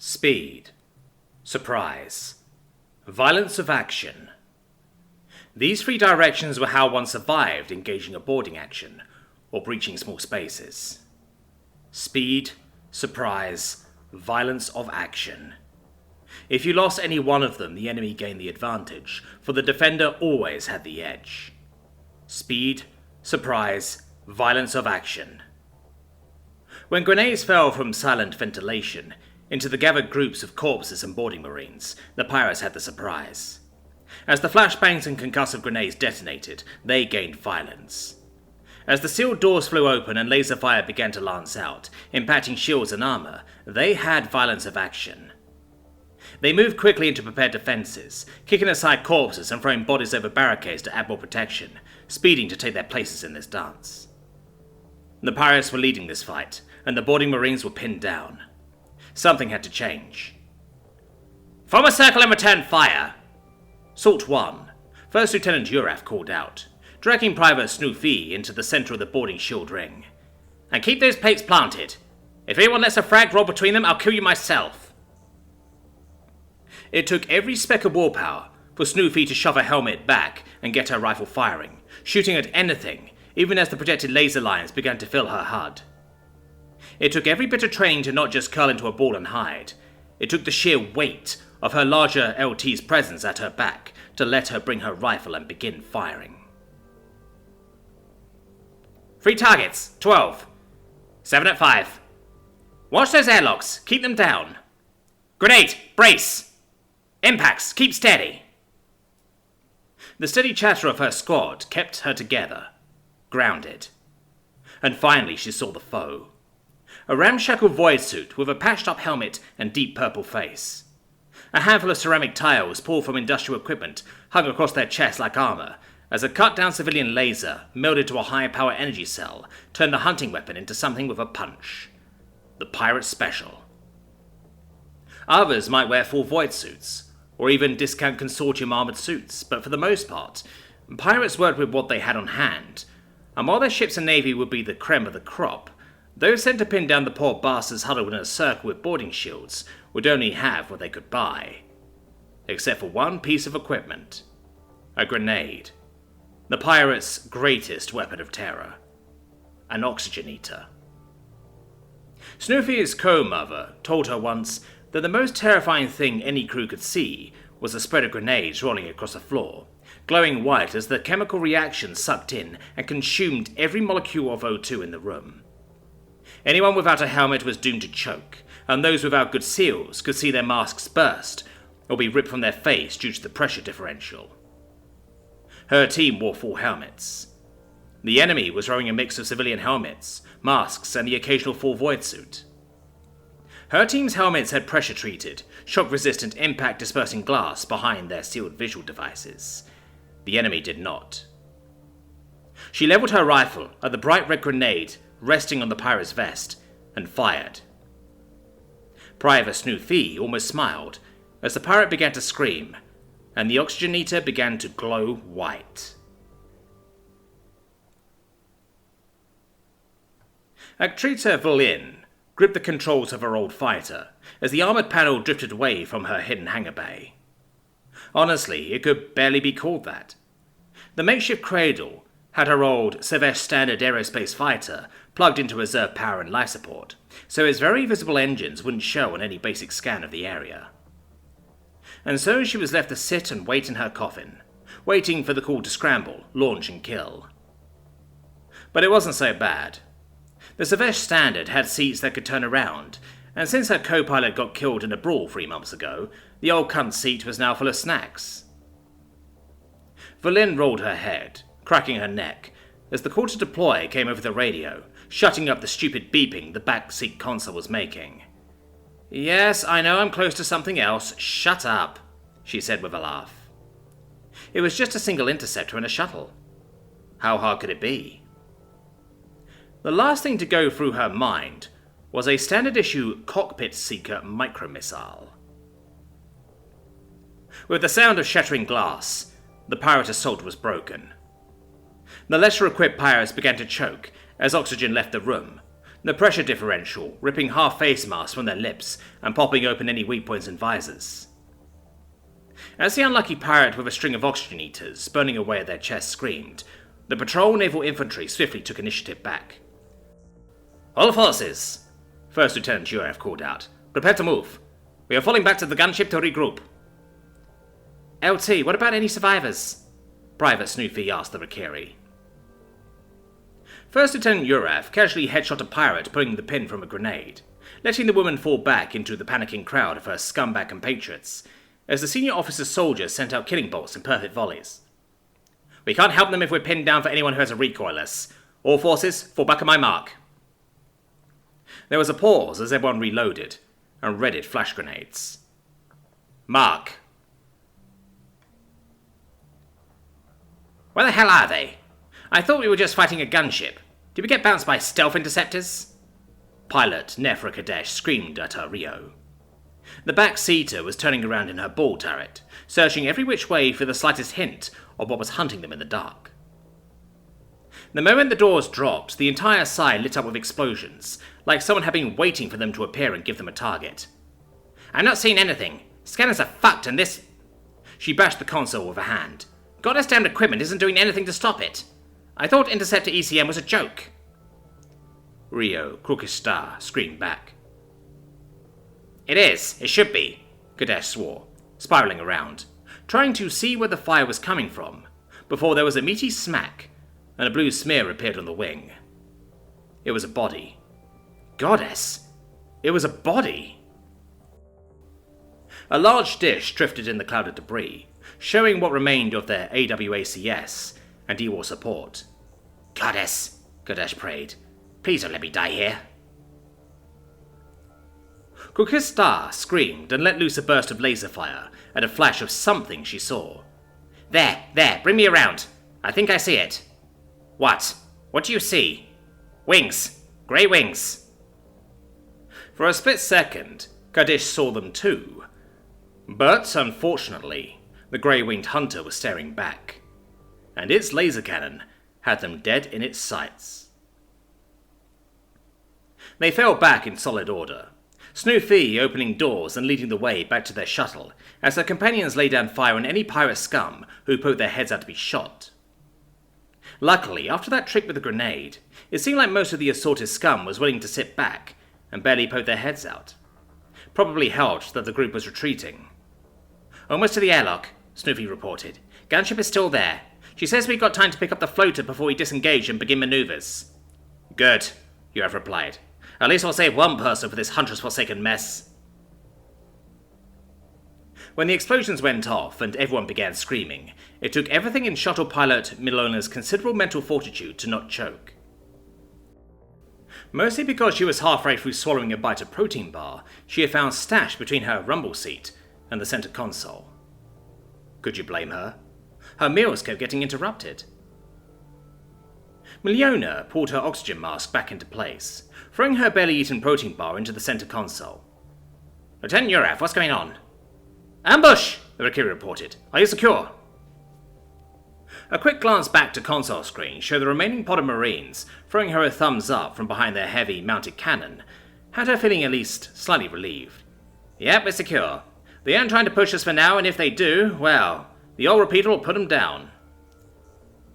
speed, surprise, violence of action. These three directions were how one survived engaging a boarding action or breaching small spaces. Speed, surprise, violence of action. If you lost any one of them, the enemy gained the advantage, for the defender always had the edge. Speed, surprise, violence of action. When grenades fell from silent ventilation into the gathered groups of corpses and boarding marines, the pirates had the surprise. As the flashbangs and concussive grenades detonated, they gained violence. As the sealed doors flew open and laser fire began to lance out, impacting shields and armor, they had violence of action. They moved quickly into prepared defenses, kicking aside corpses and throwing bodies over barricades to add more protection, speeding to take their places in this dance. The pirates were leading this fight, and the boarding marines were pinned down. Something had to change. "Form a circle and return fire!" Salt 1, First Lieutenant Uraf called out, dragging Private Snoofy into the center of the boarding shield ring. "And keep those plates planted. If anyone lets a frag roll between them, I'll kill you myself." It took every speck of willpower for Snoofy to shove her helmet back and get her rifle firing, shooting at anything, even as the projected laser lines began to fill her HUD. It took every bit of training to not just curl into a ball and hide. It took the sheer weight of her larger LT's presence at her back to let her bring her rifle and begin firing. 3 targets, 12. 7 at 5. Watch those airlocks, keep them down. Grenade, brace. Impacts, keep steady. The steady chatter of her squad kept her together, grounded. And finally she saw the foe. A ramshackle void suit with a patched-up helmet and deep purple face. A handful of ceramic tiles pulled from industrial equipment hung across their chests like armor, as a cut-down civilian laser, melded to a high-power energy cell, turned the hunting weapon into something with a punch. The Pirate Special. Others might wear full void suits, or even discount consortium armored suits, but for the most part, pirates worked with what they had on hand, and while their ships and navy would be the creme of the crop, those sent to pin down the poor bastards huddled in a circle with boarding shields would only have what they could buy. Except for one piece of equipment. A grenade. The pirates' greatest weapon of terror. An oxygenator. Snoofy's co-mother told her once that the most terrifying thing any crew could see was a spread of grenades rolling across the floor, glowing white as the chemical reaction sucked in and consumed every molecule of O2 in the room. Anyone without a helmet was doomed to choke, and those without good seals could see their masks burst or be ripped from their face due to the pressure differential. Her team wore full helmets. The enemy was wearing a mix of civilian helmets, masks, and the occasional full void suit. Her team's helmets had pressure-treated, shock-resistant impact-dispersing glass behind their sealed visual devices. The enemy did not. She leveled her rifle at the bright red grenade resting on the pirate's vest, and fired. Private Snoofy almost smiled as the pirate began to scream, and the oxygenator began to glow white. Actrita Volin gripped the controls of her old fighter as the armored panel drifted away from her hidden hangar bay. Honestly, it could barely be called that. The makeshift cradle had her old Sevesh Standard Aerospace fighter plugged into reserve power and life support, so its very visible engines wouldn't show on any basic scan of the area. And so she was left to sit and wait in her coffin, waiting for the call to scramble, launch and kill. But it wasn't so bad. The Sevesh Standard had seats that could turn around, and since her co-pilot got killed in a brawl 3 months ago, the old cunt's seat was now full of snacks. Volin rolled her head, cracking her neck, as the call to deploy came over the radio, shutting up the stupid beeping the backseat console was making. "Yes, I know I'm close to something else. Shut up," she said with a laugh. It was just a single interceptor and a shuttle. How hard could it be? The last thing to go through her mind was a standard-issue cockpit seeker micromissile. With the sound of shattering glass, the pirate assault was broken. The lesser-equipped pirates began to choke as oxygen left the room, the pressure differential ripping half face masks from their lips and popping open any weak points in visors. As the unlucky pirate with a string of oxygen eaters burning away at their chests screamed, the patrol naval infantry swiftly took initiative back. "All forces," First Lieutenant Yuref called out. "Prepare to move. We are falling back to the gunship to regroup." "LT, what about any survivors?" Private Snoofy asked the Rakiri. First Lieutenant Yuref casually headshot a pirate pulling the pin from a grenade, letting the woman fall back into the panicking crowd of her scumbag compatriots, as the senior officer's soldiers sent out killing bolts in perfect volleys. "We can't help them if we're pinned down for anyone who has a recoilless. All forces, fall back on my mark." There was a pause as everyone reloaded and readied flash grenades. "Mark." "Where the hell are they? I thought we were just fighting a gunship. Did we get bounced by stealth interceptors?" Pilot Nefra Kadesh screamed at her Rio. The back-seater was turning around in her ball turret, searching every which way for the slightest hint of what was hunting them in the dark. The moment the doors dropped, the entire side lit up with explosions, like someone had been waiting for them to appear and give them a target. "I'm not seeing anything. Scanners are fucked and this..." She bashed the console with a hand. "Goddess damned equipment isn't doing anything to stop it. I thought Interceptor ECM was a joke." Rio Krukistar screamed back. "It is. It should be," Kadesh swore, spiraling around, trying to see where the fire was coming from, before there was a meaty smack, and a blue smear appeared on the wing. It was a body. Goddess! It was a body! A large dish drifted in the cloud of debris, showing what remained of their AWACS and EWAR support. "Goddess," Kadesh prayed, "please don't let me die here." Kukistar screamed and let loose a burst of laser fire at a flash of something she saw. There, bring me around. I think I see it." "What? What do you see?" "Wings. Grey wings." For a split second, Kadesh saw them too. But, unfortunately, the grey-winged hunter was staring back, and its laser cannon had them dead in its sights. They fell back in solid order, Snoofy opening doors and leading the way back to their shuttle, as her companions lay down fire on any pirate scum who poked their heads out to be shot. Luckily, after that trick with the grenade, it seemed like most of the assorted scum was willing to sit back and barely poke their heads out. Probably helped that the group was retreating. "Almost to the airlock," Snoofy reported. "Gunship is still there. She says we've got time to pick up the floater before we disengage and begin maneuvers." "Good," you have replied. "At least I'll save one person for this huntress forsaken mess." When the explosions went off and everyone began screaming, it took everything in shuttle pilot Milona's considerable mental fortitude to not choke. Mostly because she was halfway through swallowing a bite of protein bar she had found stashed between her rumble seat and the center console. Could you blame her? Her meals kept getting interrupted. Miliona pulled her oxygen mask back into place, throwing her barely-eaten protein bar into the center console. "Lieutenant Yuref, what's going on?" "Ambush!" the Rakiri reported. "Are you secure?" A quick glance back to console screen showed the remaining pod of Marines throwing her a thumbs up from behind their heavy mounted cannon, had her feeling at least slightly relieved. "Yep, we're secure. They aren't trying to push us for now, and if they do, well, the old repeater will put them down."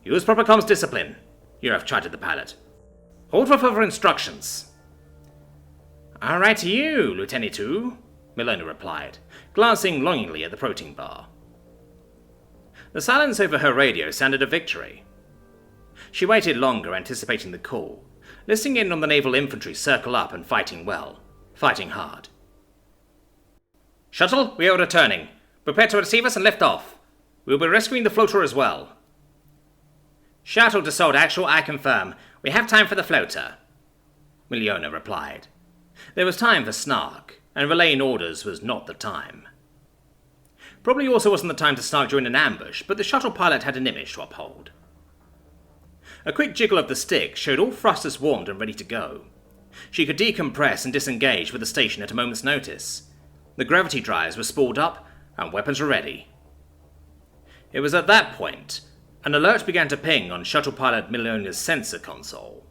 "Use proper comms discipline," Yuref chided the pilot. "Hold for further instructions." "All right to you, Lieutenant 2, Milona replied, glancing longingly at the protein bar. The silence over her radio sounded a victory. She waited longer, anticipating the call, listening in on the naval infantry circle up and fighting well, fighting hard. "Shuttle, we are returning. Prepare to receive us and lift off. We will be rescuing the floater as well." "Shuttle to Salt Actual, I confirm. We have time for the floater," Miliona replied. There was time for snark, and relaying orders was not the time. Probably also wasn't the time to snark during an ambush, but the shuttle pilot had an image to uphold. A quick jiggle of the stick showed all thrusters warmed and ready to go. She could decompress and disengage with the station at a moment's notice. The gravity drives were spooled up, and weapons were ready. It was at that point an alert began to ping on shuttle pilot Miliona's sensor console.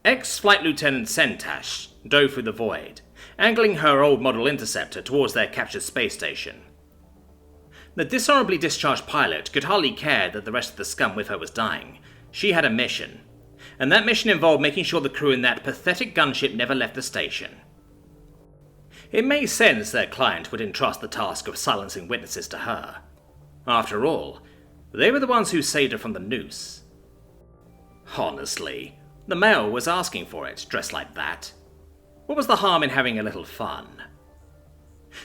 Ex-Flight Lieutenant Sentash dove through the void, angling her old model interceptor towards their captured space station. The dishonorably discharged pilot could hardly care that the rest of the scum with her was dying. She had a mission, and that mission involved making sure the crew in that pathetic gunship never left the station. It made sense their client would entrust the task of silencing witnesses to her. After all, they were the ones who saved her from the noose. Honestly, the male was asking for it, dressed like that. What was the harm in having a little fun?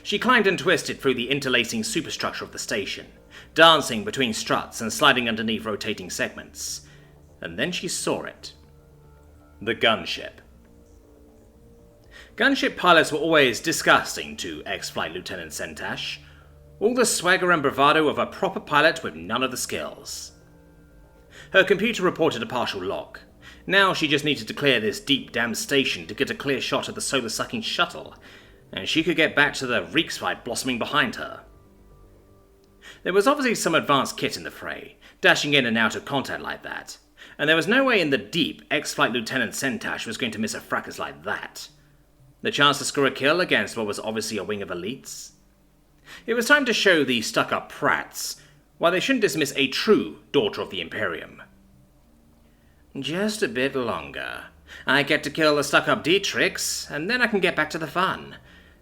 She climbed and twisted through the interlacing superstructure of the station, dancing between struts and sliding underneath rotating segments. And then she saw it. The gunship. Gunship pilots were always disgusting to ex-Flight Lieutenant Sentash. All the swagger and bravado of a proper pilot with none of the skills. Her computer reported a partial lock. Now she just needed to clear this deep damn station to get a clear shot of the solar-sucking shuttle, and she could get back to the Reeksfight blossoming behind her. There was obviously some advanced kit in the fray, dashing in and out of contact like that, and there was no way in the deep ex-Flight Lieutenant Sentash was going to miss a fracas like that. The chance to score a kill against what was obviously a wing of elites? It was time to show the stuck-up prats why they shouldn't dismiss a true daughter of the Imperium. Just a bit longer. I get to kill the stuck-up Dietrichs, and then I can get back to the fun.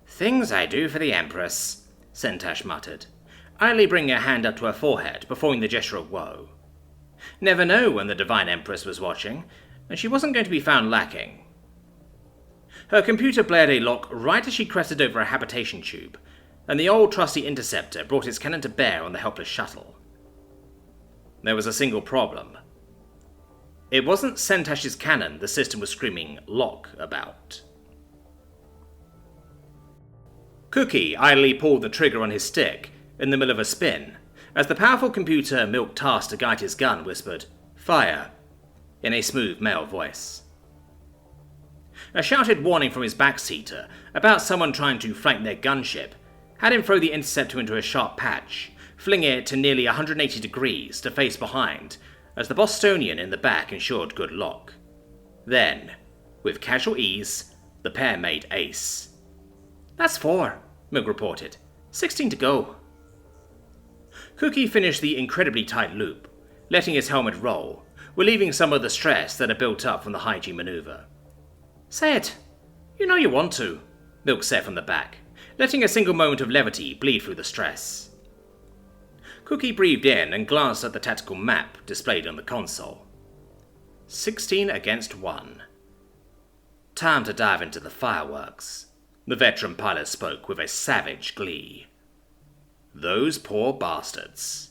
Things I do for the Empress, Sentash muttered, idly bringing a hand up to her forehead, performing the gesture of woe. Never know when the Divine Empress was watching, and she wasn't going to be found lacking. Her computer blared a lock right as she crested over a habitation tube, and the old trusty interceptor brought its cannon to bear on the helpless shuttle. There was a single problem. It wasn't Sentash's cannon the system was screaming lock about. Cookie idly pulled the trigger on his stick in the middle of a spin, as the powerful computer milk tasked to guide his gun whispered, "Fire," in a smooth male voice. A shouted warning from his backseater about someone trying to flank their gunship had him throw the interceptor into a sharp patch, fling it to nearly 180 degrees to face behind, as the Bostonian in the back ensured good lock. Then, with casual ease, the pair made ace. "That's 4, Milk reported. 16 to go." Cookie finished the incredibly tight loop, letting his helmet roll, relieving some of the stress that had built up from the high-G maneuver. "Say it. You know you want to," Milk said from the back, letting a single moment of levity bleed through the stress. Cookie breathed in and glanced at the tactical map displayed on the console. 16 against 1. Time to dive into the fireworks, the veteran pilot spoke with a savage glee. Those poor bastards.